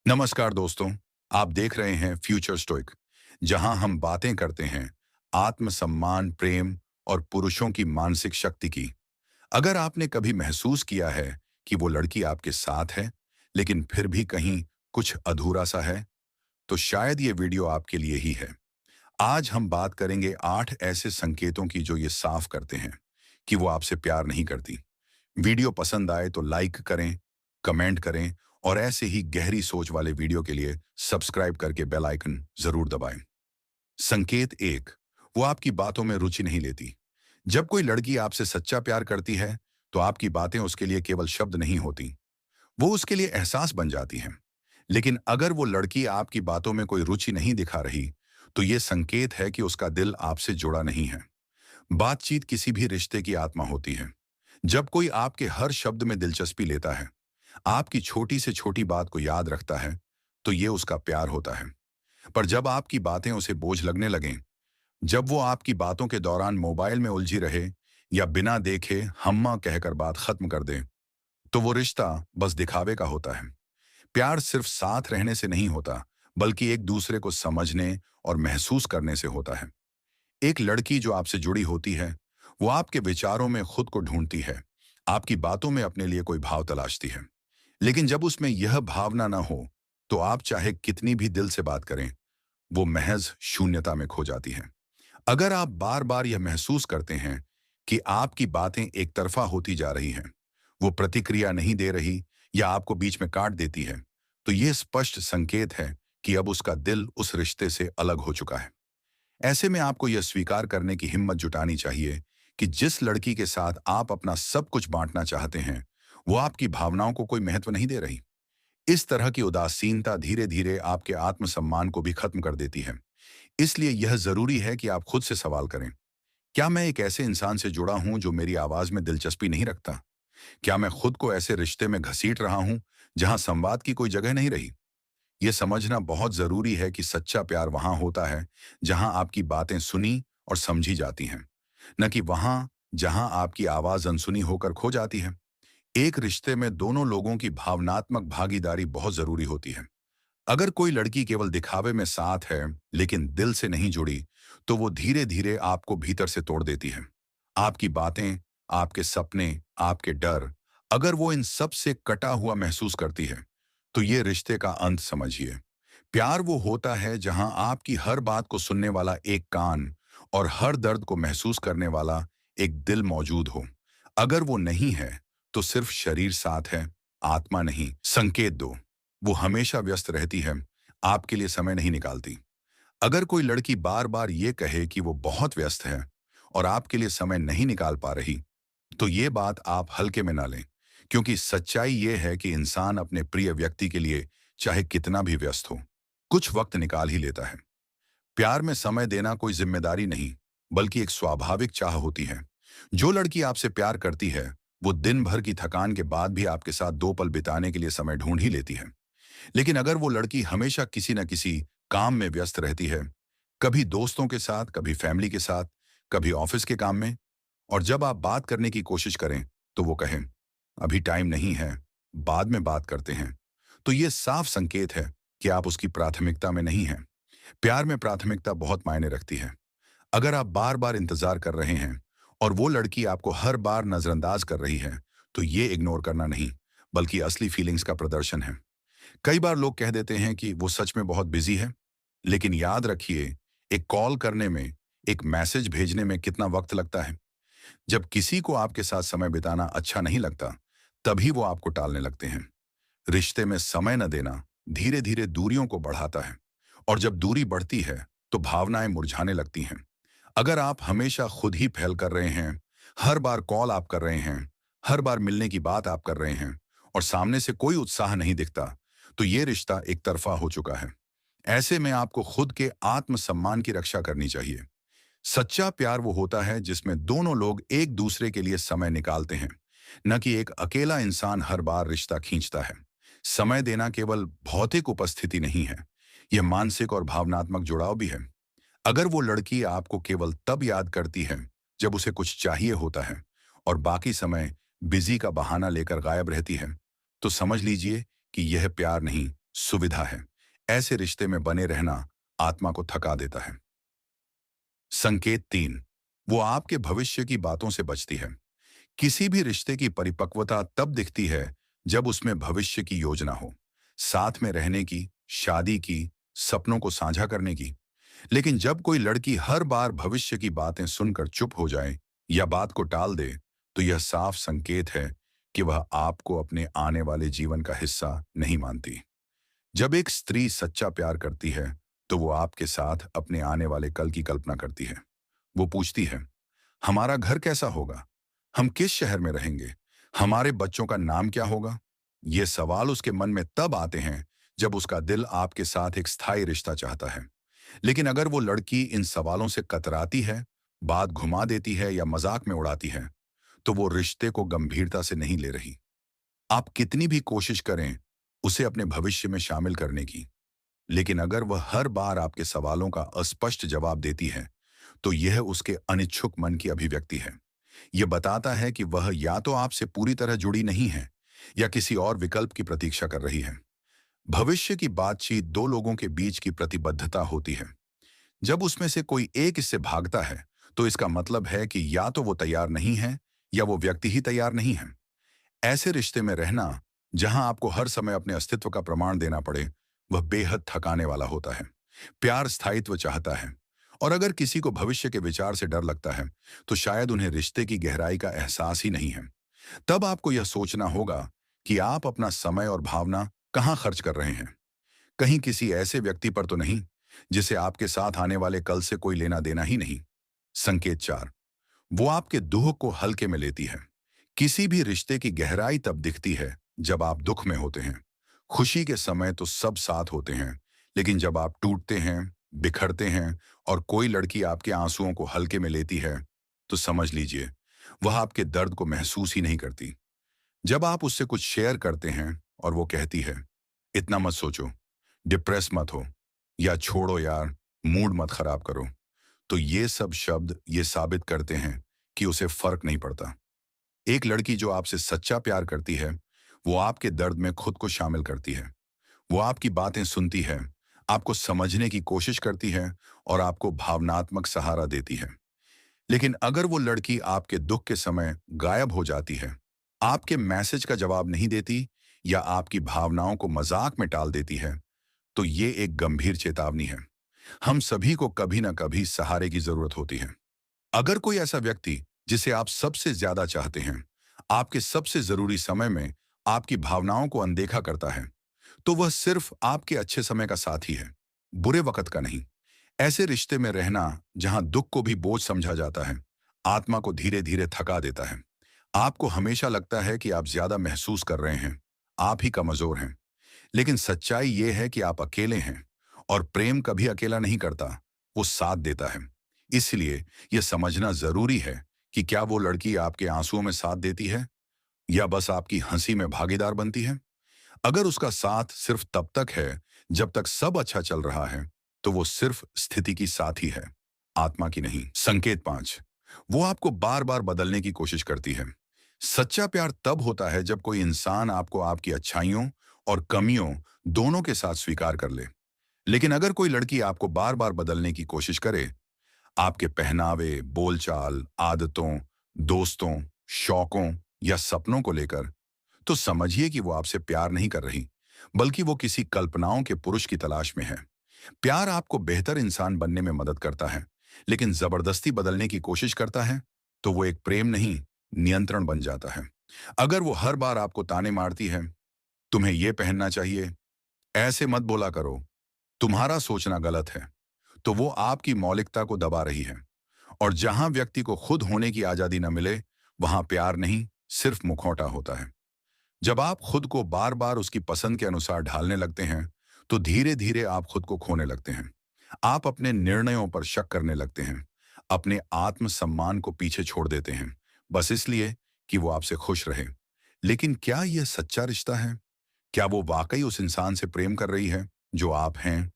नमस्कार दोस्तों। आप देख रहे हैं फ्यूचर स्टोइक, जहां हम बातें करते हैं आत्मसम्मान, प्रेम और पुरुषों की मानसिक शक्ति की। अगर आपने कभी महसूस किया है कि वो लड़की आपके साथ है लेकिन फिर भी कहीं कुछ अधूरा सा है, तो शायद ये वीडियो आपके लिए ही है। आज हम बात करेंगे 8 ऐसे संकेतों की जो ये साफ करते हैं कि वो आपसे प्यार नहीं करती। वीडियो पसंद आए तो लाइक करें, कमेंट करें और ऐसे ही गहरी सोच वाले वीडियो के लिए सब्सक्राइब करके बेल आइकन जरूर दबाएं। संकेत 1, वो आपकी बातों में रुचि नहीं लेती। जब कोई लड़की आपसे सच्चा प्यार करती है, तो आपकी बातें उसके लिए केवल शब्द नहीं होती, वो उसके लिए एहसास बन जाती हैं। लेकिन अगर वो लड़की आपकी बातों में कोई रुचि नहीं दिखा रही, तो ये संकेत है कि उसका दिल आपसे जुड़ा नहीं है। बातचीत किसी भी रिश्ते की आत्मा होती है। जब कोई आपके हर शब्द में दिलचस्पी लेता है, आपकी छोटी से छोटी बात को याद रखता है, तो ये उसका प्यार होता है। पर जब आपकी बातें उसे बोझ लगने लगें, जब वो आपकी बातों के दौरान मोबाइल में उलझी रहे या बिना देखे हम्मा कहकर बात खत्म कर दे, तो वो रिश्ता बस दिखावे का होता है। प्यार सिर्फ साथ रहने से नहीं होता, बल्कि एक दूसरे को समझने और महसूस करने से होता है। एक लड़की जो आपसे जुड़ी होती है, वो आपके विचारों में खुद को ढूंढती है, आपकी बातों में अपने लिए कोई भाव तलाशती है। लेकिन जब उसमें यह भावना ना हो, तो आप चाहे कितनी भी दिल से बात करें, वो महज शून्यता में खो जाती है। अगर आप बार बार यह महसूस करते हैं कि आपकी बातें एक तरफा होती जा रही हैं, वो प्रतिक्रिया नहीं दे रही या आपको बीच में काट देती है, तो यह स्पष्ट संकेत है कि अब उसका दिल उस रिश्ते से अलग हो चुका है। ऐसे में आपको यह स्वीकार करने की हिम्मत जुटानी चाहिए कि जिस लड़की के साथ आप अपना सब कुछ बांटना चाहते हैं, वो आपकी भावनाओं को कोई महत्व नहीं दे रही। इस तरह की उदासीनता धीरे धीरे आपके आत्मसम्मान को भी खत्म कर देती है। इसलिए यह जरूरी है कि आप खुद से सवाल करें, क्या मैं एक ऐसे इंसान से जुड़ा हूं जो मेरी आवाज में दिलचस्पी नहीं रखता? क्या मैं खुद को ऐसे रिश्ते में घसीट रहा हूं जहां संवाद की कोई जगह नहीं रही? यह समझना बहुत जरूरी है कि सच्चा प्यार वहां होता है जहां आपकी बातें सुनी और समझी जाती हैं, न कि वहां जहां आपकी आवाज अनसुनी होकर खो जाती है। एक रिश्ते में दोनों लोगों की भावनात्मक भागीदारी बहुत जरूरी होती है। अगर कोई लड़की केवल दिखावे में साथ है लेकिन दिल से नहीं जुड़ी, तो वो धीरे धीरे आपको भीतर से तोड़ देती है। आपकी बातें, आपके सपने, आपके डर, अगर वो इन सब से कटा हुआ महसूस करती है, तो ये रिश्ते का अंत समझिए। प्यार वो होता है जहां आपकी हर बात को सुनने वाला एक कान और हर दर्द को महसूस करने वाला एक दिल मौजूद हो। अगर वो नहीं है, तो सिर्फ शरीर साथ है, आत्मा नहीं। संकेत दो, वो हमेशा व्यस्त रहती है, आपके लिए समय नहीं निकालती। अगर कोई लड़की बार बार ये कहे कि वो बहुत व्यस्त है और आपके लिए समय नहीं निकाल पा रही, तो ये बात आप हल्के में ना लें, क्योंकि सच्चाई ये है कि इंसान अपने प्रिय व्यक्ति के लिए चाहे कितना भी व्यस्त हो, कुछ वक्त निकाल ही लेता है। प्यार में समय देना कोई जिम्मेदारी नहीं, बल्कि एक स्वाभाविक चाह होती है। जो लड़की आपसे प्यार करती है, वो दिन भर की थकान के बाद भी आपके साथ 2 पल बिताने के लिए समय ढूंढ ही लेती है। लेकिन अगर वो लड़की हमेशा किसी न किसी काम में व्यस्त रहती है, कभी दोस्तों के साथ, कभी फैमिली के साथ, कभी ऑफिस के काम में, और जब आप बात करने की कोशिश करें तो वो कहें, अभी टाइम नहीं है, बाद में बात करते हैं, तो ये साफ संकेत है कि आप उसकी प्राथमिकता में नहीं हैं। प्यार में प्राथमिकता बहुत मायने रखती है। अगर आप बार बार इंतजार कर रहे हैं और वो लड़की आपको हर बार नजरअंदाज कर रही है, तो ये इग्नोर करना नहीं, बल्कि असली फीलिंग्स का प्रदर्शन है। कई बार लोग कह देते हैं कि वो सच में बहुत बिजी है, लेकिन याद रखिए, एक कॉल करने में, एक मैसेज भेजने में कितना वक्त लगता है। जब किसी को आपके साथ समय बिताना अच्छा नहीं लगता, तभी वो आपको टालने लगते हैं। रिश्ते में समय न देना धीरे धीरे दूरियों को बढ़ाता है, और जब दूरी बढ़ती है, तो भावनाएं मुरझाने लगती हैं। अगर आप हमेशा खुद ही पहल कर रहे हैं, हर बार कॉल आप कर रहे हैं, हर बार मिलने की बात आप कर रहे हैं, और सामने से कोई उत्साह नहीं दिखता, तो ये रिश्ता एक तरफा हो चुका है। ऐसे में आपको खुद के आत्मसम्मान की रक्षा करनी चाहिए। सच्चा प्यार वो होता है जिसमें दोनों लोग एक दूसरे के लिए समय निकालते हैं, न कि एक अकेला इंसान हर बार रिश्ता खींचता है। समय देना केवल भौतिक उपस्थिति नहीं है, यह मानसिक और भावनात्मक जुड़ाव भी है। अगर वो लड़की आपको केवल तब याद करती है जब उसे कुछ चाहिए होता है, और बाकी समय बिजी का बहाना लेकर गायब रहती है, तो समझ लीजिए कि यह प्यार नहीं, सुविधा है। ऐसे रिश्ते में बने रहना आत्मा को थका देता है। संकेत 3, वो आपके भविष्य की बातों से बचती है। किसी भी रिश्ते की परिपक्वता तब दिखती है जब उसमें भविष्य की योजना हो, साथ में रहने की, शादी की, सपनों को साझा करने की। लेकिन जब कोई लड़की हर बार भविष्य की बातें सुनकर चुप हो जाए या बात को टाल दे, तो यह साफ संकेत है कि वह आपको अपने आने वाले जीवन का हिस्सा नहीं मानती। जब एक स्त्री सच्चा प्यार करती है, तो वो आपके साथ अपने आने वाले कल की कल्पना करती है। वो पूछती है, हमारा घर कैसा होगा? हम किस शहर में रहेंगे? हमारे बच्चों का नाम क्या होगा? ये सवाल उसके मन में तब आते हैं जब उसका दिल आपके साथ एक स्थायी रिश्ता चाहता है। लेकिन अगर वो लड़की इन सवालों से कतराती है, बात घुमा देती है या मजाक में उड़ाती है, तो वो रिश्ते को गंभीरता से नहीं ले रही। आप कितनी भी कोशिश करें उसे अपने भविष्य में शामिल करने की, लेकिन अगर वह हर बार आपके सवालों का अस्पष्ट जवाब देती है, तो यह उसके अनिच्छुक मन की अभिव्यक्ति है। यह बताता है कि वह या तो आपसे पूरी तरह जुड़ी नहीं है या किसी और विकल्प की प्रतीक्षा कर रही है। भविष्य की बातचीत दो लोगों के बीच की प्रतिबद्धता होती है। जब उसमें से कोई एक इससे भागता है, तो इसका मतलब है कि या तो वो तैयार नहीं है या वो व्यक्ति ही तैयार नहीं है। ऐसे रिश्ते में रहना जहां आपको हर समय अपने अस्तित्व का प्रमाण देना पड़े, वह बेहद थकाने वाला होता है। प्यार स्थायित्व चाहता है, और अगर किसी को भविष्य के विचार से डर लगता है, तो शायद उन्हें रिश्ते की गहराई का एहसास ही नहीं है। तब आपको यह सोचना होगा कि आप अपना समय और भावना कहाँ खर्च कर रहे हैं। कहीं किसी ऐसे व्यक्ति पर तो नहीं जिसे आपके साथ आने वाले कल से कोई लेना देना ही नहीं। संकेत 4, वो आपके दुख को हल्के में लेती है। किसी भी रिश्ते की गहराई तब दिखती है जब आप दुख में होते हैं। खुशी के समय तो सब साथ होते हैं, लेकिन जब आप टूटते हैं, बिखरते हैं और कोई लड़की आपके आंसुओं को हल्के में लेती है, तो समझ लीजिए वह आपके दर्द को महसूस ही नहीं करती। जब आप उससे कुछ शेयर करते हैं और वो कहती है, इतना मत सोचो, डिप्रेस मत हो, या छोड़ो यार, मूड मत खराब करो, तो ये सब शब्द ये साबित करते हैं कि उसे फर्क नहीं पड़ता। एक लड़की जो आपसे सच्चा प्यार करती है, वो आपके दर्द में खुद को शामिल करती है। वो आपकी बातें सुनती है, आपको समझने की कोशिश करती है और आपको भावनात्मक सहारा देती है। लेकिन अगर वो लड़की आपके दुख के समय गायब हो जाती है, आपके मैसेज का जवाब नहीं देती या आपकी भावनाओं को मजाक में टाल देती है, तो ये एक गंभीर चेतावनी है। हम सभी को कभी ना कभी सहारे की जरूरत होती है। अगर कोई ऐसा व्यक्ति जिसे आप सबसे ज्यादा चाहते हैं, आपके सबसे जरूरी समय में आपकी भावनाओं को अनदेखा करता है, तो वह सिर्फ आपके अच्छे समय का साथी है, बुरे वक्त का नहीं। ऐसे रिश्ते में रहना जहां दुख को भी बोझ समझा जाता है, आत्मा को धीरे धीरे थका देता है। आपको हमेशा लगता है कि आप ज्यादा महसूस कर रहे हैं, आप ही कमजोर हैं। लेकिन सच्चाई यह है कि आप अकेले हैं, और प्रेम कभी अकेला नहीं करता, वो साथ देता है। इसलिए यह समझना जरूरी है कि क्या वो लड़की आपके आंसुओं में साथ देती है या बस आपकी हंसी में भागीदार बनती है। अगर उसका साथ सिर्फ तब तक है जब तक सब अच्छा चल रहा है, तो वो सिर्फ स्थिति की साथी है, आत्मा की नहीं। संकेत 5, वो आपको बार बार बदलने की कोशिश करती है। सच्चा प्यार तब होता है जब कोई इंसान आपको आपकी अच्छाइयों और कमियों दोनों के साथ स्वीकार कर ले। लेकिन अगर कोई लड़की आपको बार बार बदलने की कोशिश करे, आपके पहनावे, बोलचाल, आदतों, दोस्तों, शौकों या सपनों को लेकर, तो समझिए कि वो आपसे प्यार नहीं कर रही, बल्कि वो किसी कल्पनाओं के पुरुष की तलाश में है। प्यार आपको बेहतर इंसान बनने में मदद करता है, लेकिन जबरदस्ती बदलने की कोशिश करता है, तो वो एक प्रेम नहीं, नियंत्रण बन जाता है। अगर वो हर बार आपको ताने मारती है, तुम्हें ये पहनना चाहिए, ऐसे मत बोला करो, तुम्हारा सोचना गलत है, तो वो आपकी मौलिकता को दबा रही है। और जहां व्यक्ति को खुद होने की आजादी न मिले, वहां प्यार नहीं, सिर्फ मुखौटा होता है। जब आप खुद को बार बार उसकी पसंद के अनुसार ढालने लगते हैं, तो धीरे धीरे आप खुद को खोने लगते हैं। आप अपने निर्णयों पर शक करने लगते हैं, अपने आत्मसम्मान को पीछे छोड़ देते हैं, बस इसलिए कि वो आपसे खुश रहे। लेकिन क्या यह सच्चा रिश्ता है? क्या वो वाकई उस इंसान से प्रेम कर रही है जो आप हैं,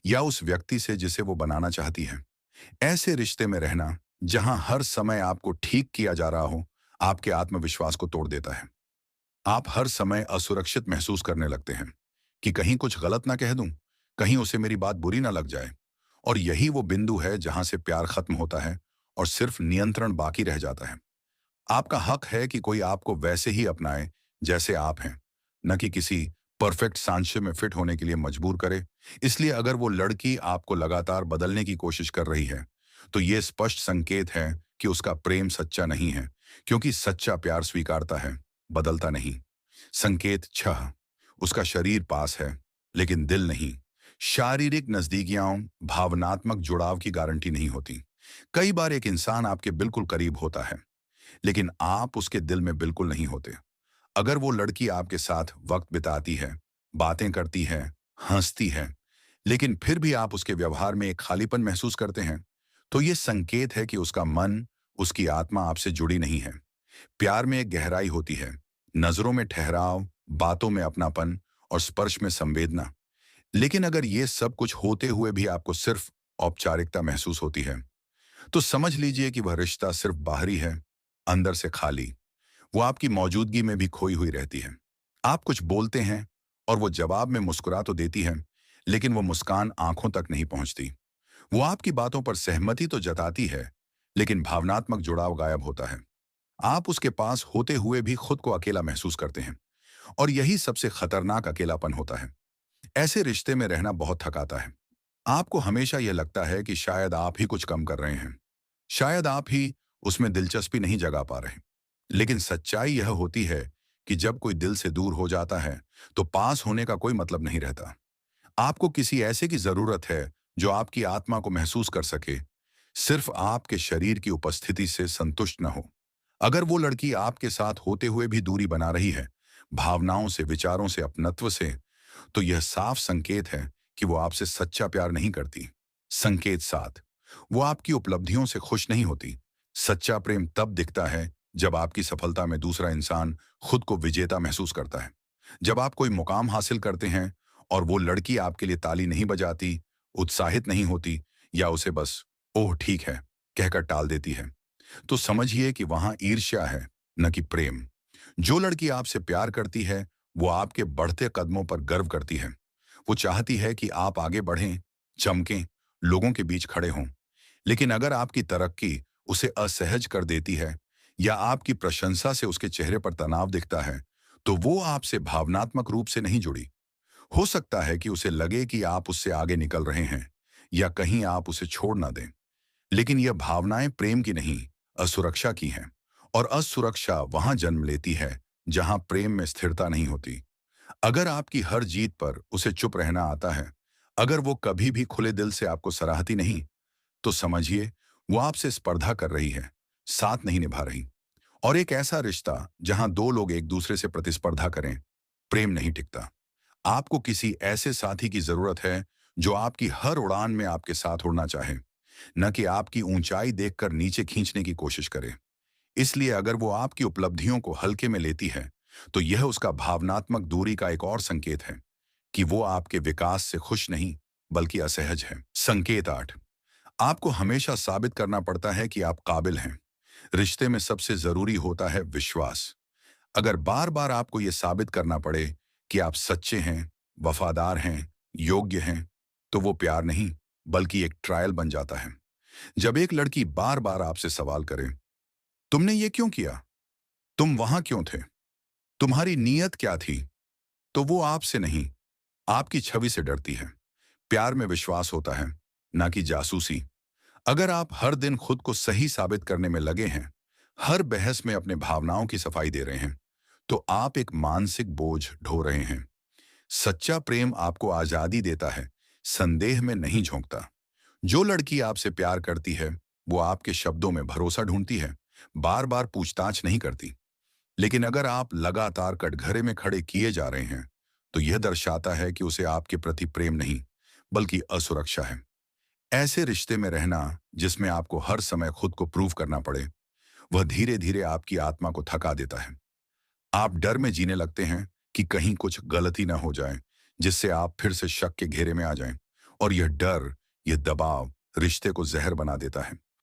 या उस व्यक्ति से जिसे वो बनाना चाहती है? ऐसे रिश्ते में रहना जहां हर समय आपको ठीक किया जा रहा हो, आपके आत्मविश्वास को तोड़ देता है। आप हर समय असुरक्षित महसूस करने लगते हैं, कि कहीं कुछ गलत ना कह दूं, कहीं उसे मेरी बात बुरी ना लग जाए। और यही वो बिंदु है जहां से प्यार खत्म होता है और सिर्फ नियंत्रण बाकी रह जाता है। आपका हक है कि कोई आपको वैसे ही अपनाए जैसे आप हैं, न कि किसी परफेक्ट सांचे में फिट होने के लिए मजबूर करे। इसलिए अगर वो लड़की आपको लगातार बदलने की कोशिश कर रही है, तो ये स्पष्ट संकेत है कि उसका प्रेम सच्चा नहीं है, क्योंकि सच्चा प्यार स्वीकारता है, बदलता नहीं। संकेत 6, उसका शरीर पास है, लेकिन दिल नहीं। शारीरिक नजदीकियां भावनात्मक जुड़ाव की गारंटी नहीं होती। कई बार एक इंसान आपके बिल्कुल करीब होता है, लेकिन आप उसके दिल में बिल्कुल नहीं होते। अगर वो लड़की आपके साथ वक्त बिताती है, बातें करती है, हंसती है, लेकिन फिर भी आप उसके व्यवहार में एक खालीपन महसूस करते हैं, तो ये संकेत है कि उसका मन, उसकी आत्मा आपसे जुड़ी नहीं है। प्यार में एक गहराई होती है, नजरों में ठहराव, बातों में अपनापन और स्पर्श में संवेदना। लेकिन अगर ये सब कुछ होते हुए भी आपको सिर्फ औपचारिकता महसूस होती है, तो समझ लीजिए कि वह रिश्ता सिर्फ बाहरी है, अंदर से खाली। वो आपकी मौजूदगी में भी खोई हुई रहती है। आप कुछ बोलते हैं और वो जवाब में मुस्कुरा तो देती है, लेकिन वो मुस्कान आंखों तक नहीं पहुंचती। वो आपकी बातों पर सहमति तो जताती है, लेकिन भावनात्मक जुड़ाव गायब होता है। आप उसके पास होते हुए भी खुद को अकेला महसूस करते हैं, और यही सबसे खतरनाक अकेलापन होता है। ऐसे रिश्ते में रहना बहुत थकाता है। आपको हमेशा यह लगता है कि शायद आप ही कुछ कम कर रहे हैं, शायद आप ही उसमें दिलचस्पी नहीं जगा पा रहे। लेकिन सच्चाई यह होती है कि जब कोई दिल से दूर हो जाता है, तो पास होने का कोई मतलब नहीं रहता। आपको किसी ऐसे की जरूरत है जो आपकी आत्मा को महसूस कर सके, सिर्फ आपके शरीर की उपस्थिति से संतुष्ट न हो। अगर वो लड़की आपके साथ होते हुए भी दूरी बना रही है, भावनाओं से, विचारों से, अपनत्व से, तो यह साफ संकेत है कि वो आपसे सच्चा प्यार नहीं करती। संकेत 7, वो आपकी उपलब्धियों से खुश नहीं होती। सच्चा प्रेम तब दिखता है जब आपकी सफलता में दूसरा इंसान खुद को विजेता महसूस करता है। जब आप कोई मुकाम हासिल करते हैं और वो लड़की आपके लिए ताली नहीं बजाती, उत्साहित नहीं होती, या उसे बस ओह ठीक है कहकर टाल देती है, तो समझिए कि वहां ईर्ष्या है, न कि प्रेम। जो लड़की आपसे प्यार करती है, वो आपके बढ़ते कदमों पर गर्व करती है। वो चाहती है कि आप आगे बढ़ें, चमकें, लोगों के बीच खड़े हों। लेकिन अगर आपकी तरक्की उसे असहज कर देती है, या आपकी प्रशंसा से उसके चेहरे पर तनाव दिखता है, तो वो आपसे भावनात्मक रूप से नहीं जुड़ी। हो सकता है कि उसे लगे कि आप उससे आगे निकल रहे हैं, या कहीं आप उसे छोड़ ना दें। लेकिन यह भावनाएं प्रेम की नहीं, असुरक्षा की हैं। और असुरक्षा वहां जन्म लेती है जहां प्रेम में स्थिरता नहीं होती। अगर आपकी हर जीत पर उसे चुप रहना आता है, अगर वो कभी भी खुले दिल से आपको सराहती नहीं, तो समझिए वो आपसे स्पर्धा कर रही है, साथ नहीं निभा रही। और एक ऐसा रिश्ता जहां दो लोग एक दूसरे से प्रतिस्पर्धा करें, प्रेम नहीं टिकता। आपको किसी ऐसे साथी की जरूरत है जो आपकी हर उड़ान में आपके साथ उड़ना चाहे, न कि आपकी ऊंचाई देखकर नीचे खींचने की कोशिश करे। इसलिए अगर वो आपकी उपलब्धियों को हल्के में लेती है, तो यह उसका भावनात्मक दूरी का एक और संकेत है कि वो आपके विकास से खुश नहीं, बल्कि असहज है। संकेत 8, आपको हमेशा साबित करना पड़ता है कि आप काबिल हैं। रिश्ते में सबसे जरूरी होता है विश्वास। अगर बार बार आपको यह साबित करना पड़े कि आप सच्चे हैं, वफादार हैं, योग्य हैं, तो वो प्यार नहीं, बल्कि एक ट्रायल बन जाता है। जब एक लड़की बार बार आपसे सवाल करे, तुमने ये क्यों किया, तुम वहां क्यों थे, तुम्हारी नीयत क्या थी, तो वो आपसे नहीं, आपकी छवि से डरती है। प्यार में विश्वास होता है, ना कि जासूसी। अगर आप हर दिन खुद को सही साबित करने में लगे हैं, हर बहस में अपने भावनाओं की सफाई दे रहे हैं, तो आप एक मानसिक बोझ ढो रहे हैं। सच्चा प्रेम आपको आजादी देता है, संदेह में नहीं झोंकता। जो लड़की आपसे प्यार करती है, वो आपके शब्दों में भरोसा ढूंढती है, बार बार पूछताछ नहीं करती। लेकिन अगर आप लगातार कटघरे में खड़े किए जा रहे हैं, तो यह दर्शाता है कि उसे आपके प्रति प्रेम नहीं, बल्कि असुरक्षा है। ऐसे रिश्ते में रहना जिसमें आपको हर समय खुद को प्रूव करना पड़े, वह धीरे धीरे आपकी आत्मा को थका देता है। आप डर में जीने लगते हैं कि कहीं कुछ गलती ना हो जाए, जिससे आप फिर से शक के घेरे में आ जाएं। और यह डर, यह दबाव रिश्ते को जहर बना देता है।